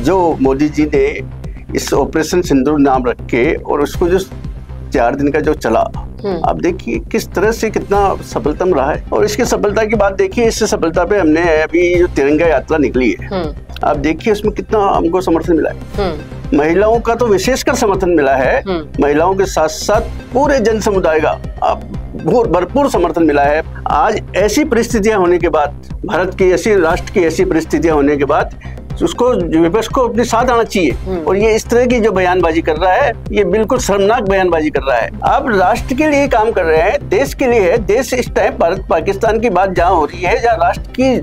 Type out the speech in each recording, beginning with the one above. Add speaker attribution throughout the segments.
Speaker 1: जो मोदी जी ने इस ऑपरेशन सिंदूर नाम रख के और उसको जो 4 दिन का जो चला, आप देखिए किस तरह से कितना सफलतम रहा है। और इसकी सफलता की बात देखिए, इस सफलता पे हमने अभी जो तिरंगा यात्रा निकली है, आप देखिए उसमें कितना हमको समर्थन मिला है। महिलाओं का तो विशेषकर समर्थन मिला है, महिलाओं के साथ साथ पूरे जन समुदाय का आप भरपूर समर्थन मिला है। आज ऐसी परिस्थितियां होने के बाद, भारत की ऐसी राष्ट्र की ऐसी परिस्थितियां होने के बाद उसको विपक्ष को अपने साथ आना चाहिए। और ये इस तरह की जो बयानबाजी कर रहा है, ये बिल्कुल शर्मनाक बयानबाजी कर रहा है। आप राष्ट्र के लिए काम कर रहे हैं, देश के लिए है। देश इस टाइम भारत पाकिस्तान की बात जहाँ हो रही है, जहाँ राष्ट्र की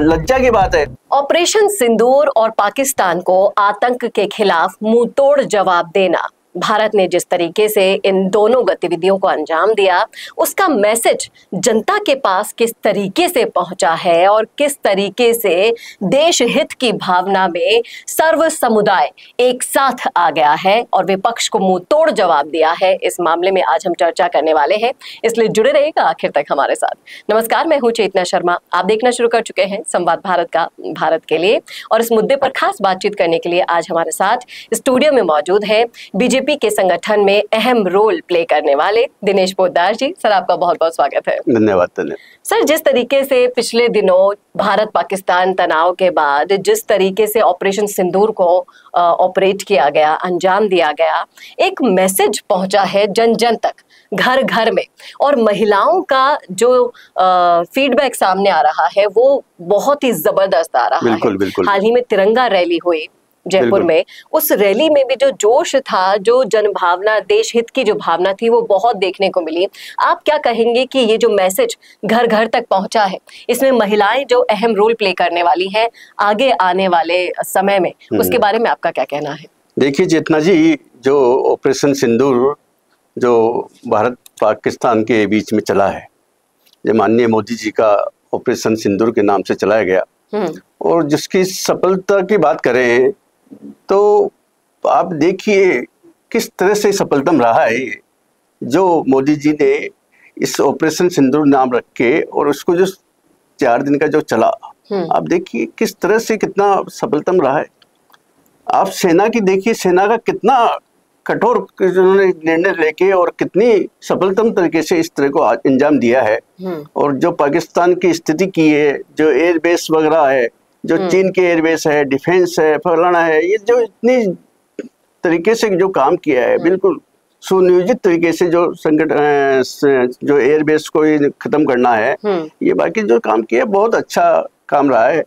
Speaker 1: लज्जा की बात है।
Speaker 2: ऑपरेशन सिंदूर और पाकिस्तान को आतंक के खिलाफ मुंहतोड़ जवाब देना, भारत ने जिस तरीके से इन दोनों गतिविधियों को अंजाम दिया, उसका मैसेज जनता के पास किस तरीके से पहुंचा है और किस तरीके से देश हित की भावना में सर्व समुदाय एक साथ आ गया है और विपक्ष को मुंह तोड़ जवाब दिया है, इस मामले में आज हम चर्चा करने वाले हैं। इसलिए जुड़े रहिएगा आखिर तक हमारे साथ। नमस्कार, मैं हूं चेतना शर्मा। आप देखना शुरू कर चुके हैं संवाद भारत का भारत के लिए, और इस मुद्दे पर खास बातचीत करने के लिए आज हमारे साथ स्टूडियो में मौजूद है बीजेपी के संगठन में अहम रोल प्ले करने वाले दिनेश पोद्दार जी। सर, आपका बहुत बहुत स्वागत है।
Speaker 1: धन्यवाद।
Speaker 2: सर, जिस तरीके से पिछले दिनों भारत पाकिस्तान तनाव के बाद जिस तरीके से ऑपरेशन सिंदूर को ऑपरेट किया गया, अंजाम दिया गया, एक मैसेज पहुंचा है जन जन तक, घर घर में, और महिलाओं का जो फीडबैक सामने आ रहा है वो बहुत ही जबरदस्त आ रहा है।
Speaker 1: बिल्कुल।
Speaker 2: हाल ही में तिरंगा रैली हुई जयपुर में, उस रैली में भी जो जोश था, जो जनभावना, देश हित की जो भावना थी, वो बहुत देखने को मिली। आप क्या कहेंगे कि ये जो मैसेज घर घर तक पहुंचा है, इसमें महिलाएं जो अहम रोल प्ले करने वाली हैं आगे आने वाले समय में, उसके बारे में आपका क्या कहना है?
Speaker 1: देखिए चेतना जी, जो ऑपरेशन सिंदूर जो भारत पाकिस्तान के बीच में चला है, जो माननीय मोदी जी का ऑपरेशन सिंदूर के नाम से चलाया गया, और जिसकी सफलता की बात करें तो आप देखिए किस तरह से सफलतम रहा है। जो मोदी जी ने इस ऑपरेशन सिंदूर नाम रख के और उसको जो 4 दिन का जो चला, आप देखिए किस तरह से कितना सफलतम रहा है। आप सेना की देखिए, सेना का कितना कठोर उन्होंने निर्णय लेके और कितनी सफलतम तरीके से इस तरह को अंजाम दिया है। और जो पाकिस्तान की स्थिति की है, जो एयरबेस वगैरह है, जो चीन के एयरबेस है, डिफेंस है, फलाना है, ये जो इतनी तरीके से जो काम किया है, बिल्कुल सुनियोजित तरीके से जो संगठन जो एयरबेस को खत्म करना है, ये बाकी जो काम किया है बहुत अच्छा काम रहा है।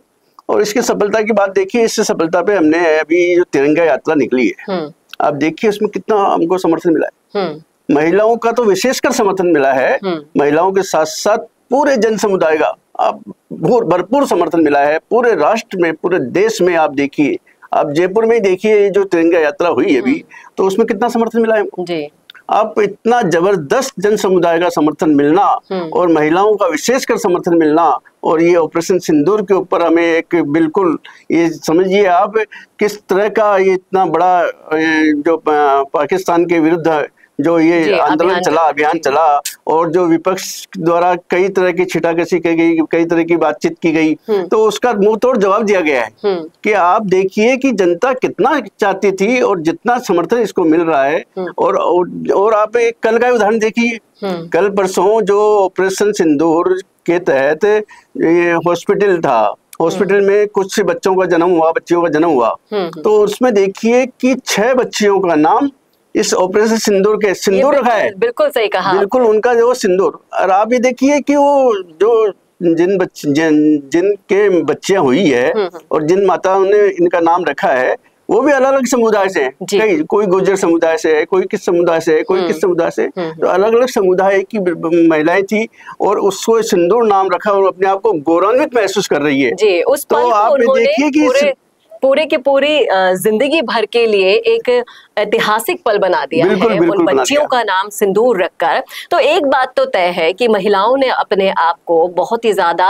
Speaker 1: और इसकी सफलता की बात देखिए, इस सफलता पे हमने अभी जो तिरंगा यात्रा निकली है, आप देखिए उसमें कितना हमको समर्थन मिला है। महिलाओं का तो विशेषकर समर्थन मिला है, महिलाओं के साथ साथ पूरे जन समुदाय का आप भरपूर समर्थन मिला है। पूरे राष्ट्र में, पूरे देश में आप देखिए, आप जयपुर में ही देखिए जो तिरंगा यात्रा हुई है अभी, तो उसमें कितना समर्थन मिला है जी। आप इतना जबरदस्त जन समुदाय का समर्थन मिलना और महिलाओं का विशेषकर समर्थन मिलना, और ये ऑपरेशन सिंदूर के ऊपर हमें एक बिल्कुल ये समझिए आप किस तरह का ये इतना बड़ा जो पाकिस्तान के विरुद्ध जो ये आंदोलन चला, अभियान चला, और जो विपक्ष द्वारा कई तरह की छिटाकशी की गई, कई तरह की बातचीत की गई, तो उसका मुंह तोड़ जवाब दिया गया है कि आप देखिए कि जनता कितना चाहती थी और जितना समर्थन इसको मिल रहा है। और आप एक कल का उदाहरण देखिए, कल परसों जो ऑपरेशन सिंदूर के तहत ये हॉस्पिटल था, हॉस्पिटल में कुछ बच्चों का जन्म हुआ, बच्चियों का जन्म हुआ, तो उसमें देखिए कि 6 बच्चियों का नाम इस ऑपरेशन सिंदूर के सिंदूर रखा है।
Speaker 2: बिल्कुल सही कहा,
Speaker 1: बिल्कुल उनका जो सिंदूर। और आप ये देखिए कि वो जो जिनके बच्चियां हुई है और जिन माताओं ने इनका नाम रखा है, वो भी अलग अलग समुदाय से है। कई कोई गुर्जर समुदाय से है, कोई किस समुदाय से है, कोई किस समुदाय से, तो अलग अलग समुदाय की महिलाएं थी और उसको सिंदूर नाम रखा और अपने आप को गौरवान्वित महसूस कर रही है
Speaker 2: जी। उस
Speaker 1: तो आप देखिए कि
Speaker 2: पूरे की पूरी जिंदगी भर के लिए एक ऐतिहासिक पल बना दिया है उन बच्चियों का नाम सिंदूर रखकर। तो एक बात तो तय है कि महिलाओं ने अपने आप को बहुत ही ज्यादा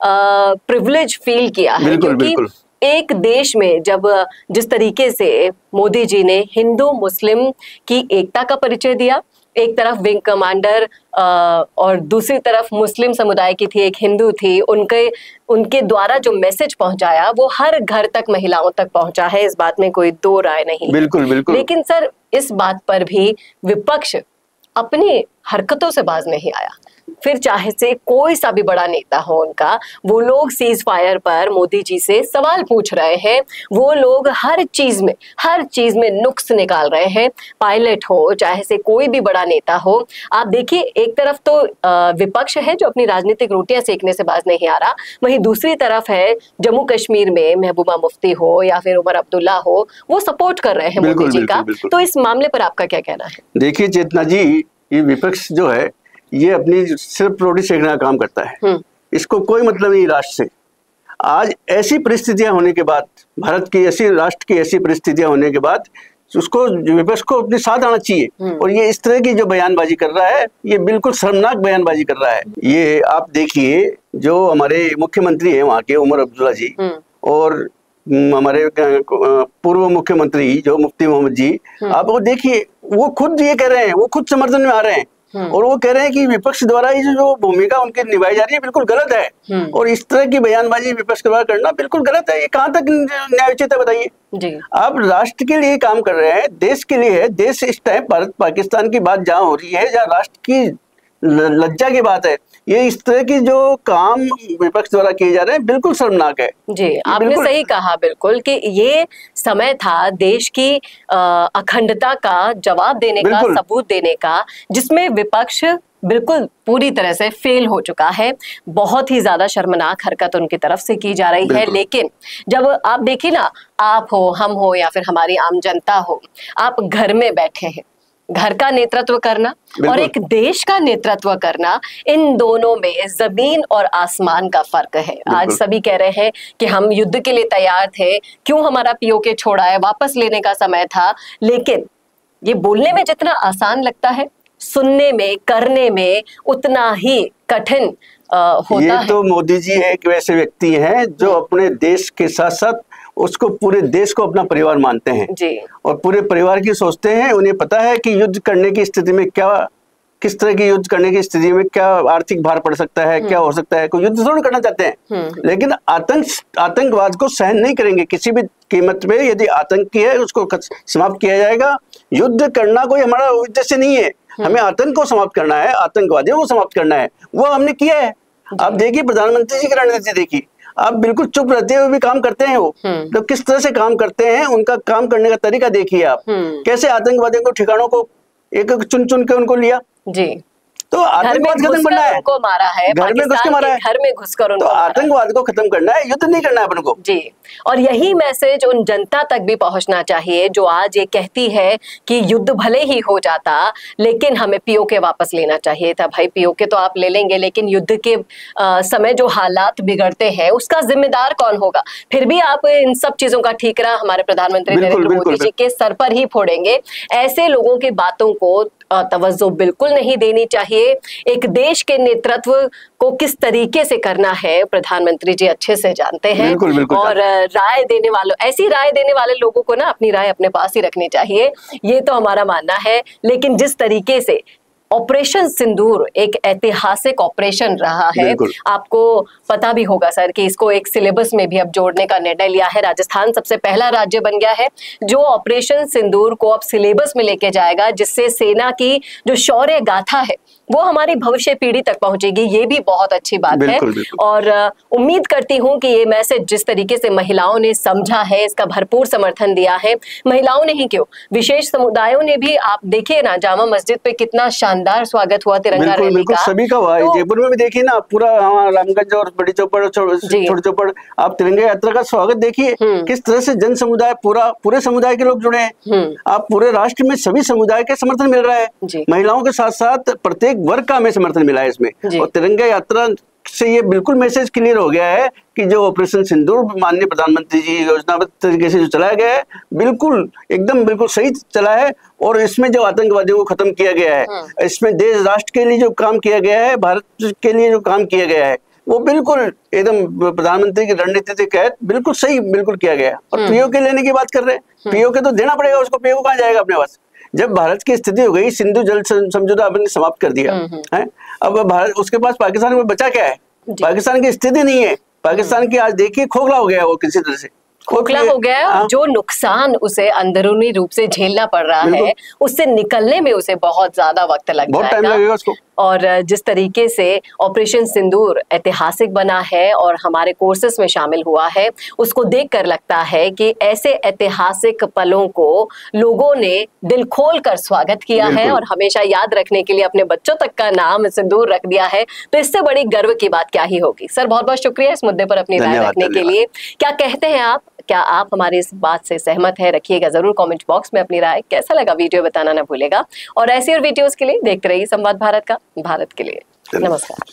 Speaker 2: प्रिविलेज फील किया है, क्योंकि एक देश में जब जिस तरीके से मोदी जी ने हिंदू मुस्लिम की एकता का परिचय दिया, एक तरफ विंग कमांडर और दूसरी तरफ मुस्लिम समुदाय की थी, एक हिंदू थी, उनके द्वारा जो मैसेज पहुंचाया वो हर घर तक, महिलाओं तक पहुंचा है, इस बात में कोई दो राय नहीं।
Speaker 1: बिल्कुल बिल्कुल।
Speaker 2: लेकिन सर इस बात पर भी विपक्ष अपनी हरकतों से बाज नहीं आया। फिर चाहे से कोई सा भी बड़ा नेता हो उनका, वो लोग सीज फायर पर मोदी जी से सवाल पूछ रहे हैं, वो लोग हर चीज में नुक्स निकाल रहे हैं। पायलट हो, चाहे से कोई भी बड़ा नेता हो, आप देखिए एक तरफ तो विपक्ष है जो अपनी राजनीतिक रोटियां सेकने से बाज नहीं आ रहा, वहीं दूसरी तरफ है जम्मू कश्मीर में महबूबा मुफ्ती हो या फिर उमर अब्दुल्ला हो, वो सपोर्ट कर रहे हैं मोदी जी का। तो इस मामले पर आपका क्या कहना है?
Speaker 1: देखिए चेतना जी, ये विपक्ष जो है ये अपनी सिर्फ रोटी सेकने का काम करता है, इसको कोई मतलब नहीं राष्ट्र से। आज ऐसी परिस्थितियां होने के बाद, भारत की ऐसी, राष्ट्र की ऐसी परिस्थितियां होने के बाद उसको, विपक्ष को अपने साथ आना चाहिए। और ये इस तरह की जो बयानबाजी कर रहा है, ये बिल्कुल शर्मनाक बयानबाजी कर रहा है। ये आप देखिए, जो हमारे मुख्यमंत्री हैं वहाँ के उमर अब्दुल्ला जी, और हमारे पूर्व मुख्यमंत्री जो मुफ्ती मोहम्मद जी, आप वो देखिए, वो खुद ये कह रहे हैं, वो खुद समर्थन में आ रहे हैं, और वो कह रहे हैं कि विपक्ष द्वारा ये जो भूमिका उनकी निभाई जा रही है बिल्कुल गलत है। और इस तरह की बयानबाजी विपक्ष द्वारा करना बिल्कुल गलत है। ये कहाँ तक न्यायोचित है बताइए? आप राष्ट्र के लिए काम कर रहे हैं, देश के लिए है। देश इस टाइम भारत पाकिस्तान की बात जहाँ हो रही है, जहाँ राष्ट्र की लज्जा की बात है, ये इस तरह की जो काम विपक्ष द्वारा किए जा रहे हैं बिल्कुल शर्मनाक है।
Speaker 2: जी, आपने सही कहा बिल्कुल कि ये समय था देश की अखंडता का जवाब देने का, सबूत देने का, जिसमें विपक्ष बिल्कुल पूरी तरह से फेल हो चुका है। बहुत ही ज्यादा शर्मनाक हरकत उनकी तरफ से की जा रही है। लेकिन जब आप देखिए ना, आप हो, हम हो या फिर हमारी आम जनता हो, आप घर में बैठे हैं, घर का नेतृत्व करना और एक देश का नेतृत्व करना, इन दोनों में जमीन और आसमान का फर्क है। आज सभी कह रहे हैं कि हम युद्ध के लिए तैयार थे, क्यों हमारा पीओके छोड़ा है, वापस लेने का समय था। लेकिन ये बोलने में जितना आसान लगता है, सुनने में, करने में उतना ही कठिन होता है।
Speaker 1: तो मोदी जी एक वैसे व्यक्ति हैं जो अपने देश के साथ साथ उसको, पूरे देश को अपना परिवार मानते हैं
Speaker 2: जी, और
Speaker 1: पूरे परिवार की सोचते हैं। उन्हें पता है कि युद्ध करने की स्थिति में क्या, किस तरह की युद्ध करने की स्थिति में क्या आर्थिक भार पड़ सकता है, क्या हो सकता है। कोई युद्ध थोड़ा करना चाहते हैं, लेकिन आतंकवाद को सहन नहीं करेंगे किसी भी कीमत पे। यदि आतंकी है उसको समाप्त किया जाएगा। युद्ध करना कोई हमारा उद्देश्य नहीं है, हमें आतंक को समाप्त करना है, आतंकवादियों को समाप्त करना है, वो हमने किया है। आप देखिए प्रधानमंत्री जी की रणनीति देखिए, आप बिल्कुल चुप रहते हुए भी काम करते हैं। वो तो किस तरह से काम करते हैं, उनका काम करने का तरीका देखिए आप, कैसे आतंकवादियों को ठिकानों को एक एक चुन चुन के उनको लिया जी। तो आतंकवाद खत्म करना है,
Speaker 2: उनको मारा है,
Speaker 1: घर में घुस के मारा है,
Speaker 2: घर में घुसकर उनको,
Speaker 1: तो आतंकवाद को खत्म करना है, युद्ध नहीं करना है अपन को
Speaker 2: जी। और यही मैसेज उन जनता तक भी पहुंचना चाहिए जो आज ये कहती है कि युद्ध भले ही हो जाता लेकिन हमें पीओके वापस लेना चाहिए था। भाई पीओके तो आप ले लेंगे, लेकिन युद्ध के समय जो हालात बिगड़ते हैं उसका जिम्मेदार कौन होगा? फिर भी आप इन सब चीजों का ठीकरा हमारे प्रधानमंत्री नरेंद्र मोदी जी के सर पर ही फोड़ेंगे। ऐसे लोगों की बातों को तवज्जो बिल्कुल नहीं देनी चाहिए। एक देश के नेतृत्व को किस तरीके से करना है प्रधानमंत्री जी अच्छे से जानते हैं।
Speaker 1: बिल्कुल
Speaker 2: और राय देने वालों, ऐसी राय देने वाले लोगों को ना अपनी राय अपने पास ही रखनी चाहिए, ये तो हमारा मानना है। लेकिन जिस तरीके से ऑपरेशन सिंदूर एक ऐतिहासिक ऑपरेशन रहा है, आपको पता भी होगा सर कि इसको एक सिलेबस में भी अब जोड़ने का निर्णय लिया है। राजस्थान सबसे पहला राज्य बन गया है जो ऑपरेशन सिंदूर को अब सिलेबस में लेके जाएगा, जिससे सेना की जो शौर्य गाथा है वो हमारी भविष्य पीढ़ी तक पहुंचेगी। ये भी बहुत अच्छी बात है। और उम्मीद करती हूं कि ये मैसेज जिस तरीके से महिलाओं ने समझा है, इसका भरपूर समर्थन दिया है। महिलाओं ने ही क्यों, विशेष समुदायों ने भी, आप देखिए ना जामा मस्जिद पे कितना शानदार स्वागत हुआ तिरंगा रैली का,
Speaker 1: सभी का हुआ। तो जयपुर में भी देखिए ना, पूरा रामगंज और बड़ी चौपड़, छोटी चौपड़, आप तिरंगा यात्रा का स्वागत देखिए, किस तरह से जन समुदाय, पूरे समुदाय के लोग जुड़े हैं। आप पूरे राष्ट्र में सभी समुदाय के समर्थन मिल रहा है, महिलाओं के साथ साथ प्रत्येक वर्ग का हमें समर्थन मिला है इसमें। और तिरंगा यात्रा से ये बिल्कुल मैसेज क्लियर हो गया है कि जो ऑपरेशन सिंदूर माननीय प्रधानमंत्री जी योजनाबद्ध तरीके से जो चलाया गया है, बिल्कुल एकदम बिल्कुल सही चला है। और इसमें जो आतंकवादियों को खत्म किया गया है, इसमें देश राष्ट्र के लिए जो काम किया गया है, भारत के लिए जो काम किया गया है, वो बिल्कुल एकदम प्रधानमंत्री की रणनीति के तहत बिल्कुल सही बिल्कुल किया गया है। और पीओके लेने की बात कर रहे हैं, पीओके तो देना पड़ेगा उसको, पीओके कहाँ जाएगा अपने पास? जब भारत की स्थिति हो गई, सिंधु जल समझौता आपने समाप्त कर दिया है, अब भारत, उसके पास पाकिस्तान में बचा क्या है? पाकिस्तान की स्थिति नहीं है। पाकिस्तान की आज देखिए खोखला हो गया वो किसी तरह से,
Speaker 2: खोखला हो गया है। और जो नुकसान उसे अंदरूनी रूप से झेलना पड़ रहा है, उससे निकलने में उसे बहुत ज्यादा वक्त लग जाएगा,
Speaker 1: टाइम लगेगा उसको।
Speaker 2: और जिस तरीके से ऑपरेशन सिंदूर ऐतिहासिक बना है और हमारे कोर्सेस में शामिल हुआ है, उसको देखकर लगता है कि ऐसे ऐतिहासिक पलों को लोगों ने दिल खोल कर स्वागत किया है और हमेशा याद रखने के लिए अपने बच्चों तक का नाम सिंदूर रख दिया है। तो इससे बड़ी गर्व की बात क्या ही होगी। सर, बहुत बहुत शुक्रिया इस मुद्दे पर अपनी राय रखने के लिए। क्या कहते हैं आप? क्या आप हमारी इस बात से सहमत है? रखिएगा जरूर कमेंट बॉक्स में अपनी राय। कैसा लगा वीडियो बताना ना भूलेगा। और ऐसी और वीडियोस के लिए देखते रहिए संवाद भारत का, भारत के लिए। नमस्कार।